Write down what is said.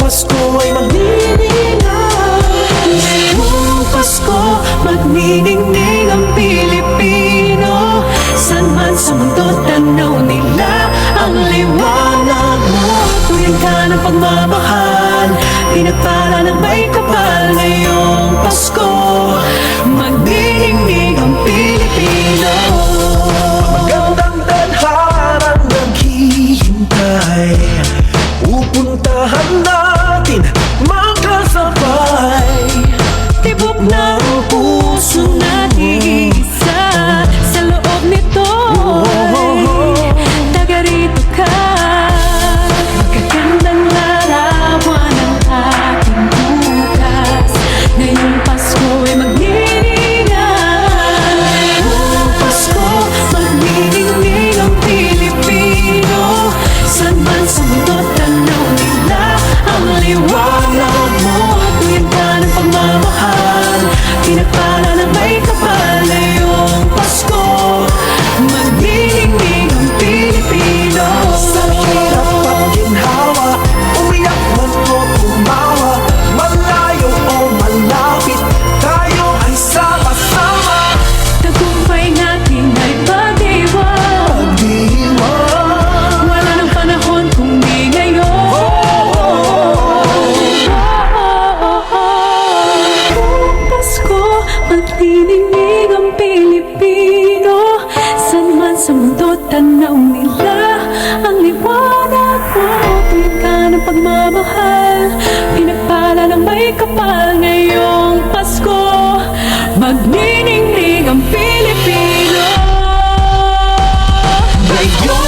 Pasko ay magniningning. Ngayong Pasko, magniningning ang Pilipino. San man sa mundo, tanaw nila ang liwanag mo. Tuwing ka ng pagmamahal, pinagpala ng may kapal. Ngayong Pasko, magniningning ang Pilipino. Magandang tadharang naghihintay, pupuntahan natin magkasabay. Tibok ng puso na iisa, sa loob nito taga rito ka. Magagandang larawan ang ating bukas. Ngayong Pasko ay magniningnan. Ngayong Pasko, magniningning ang Pilipino. San man sa mundo, tanaw nila ang liwanag mo. Tuwing ka ng pagmamahal, pinagpala ng may kapal. Ngayong Pasko, magniningning ang Pilipino. Sa hirap at ginhawa, umiyak man o tumawa, malayo o malapit, tayo ay sama-sama. Tagumpay natin ay pag-iwan, wala nang panahon kung di ngayon. Pasko, magniningning ang Pilipino. San man sa mundo, tanaw nila ang liwanag mo. Tuwing ka ng pagmamahal, pinagpala ng may kapal. Ngayong Pasko, magniningning ang Pilipino. Ngayong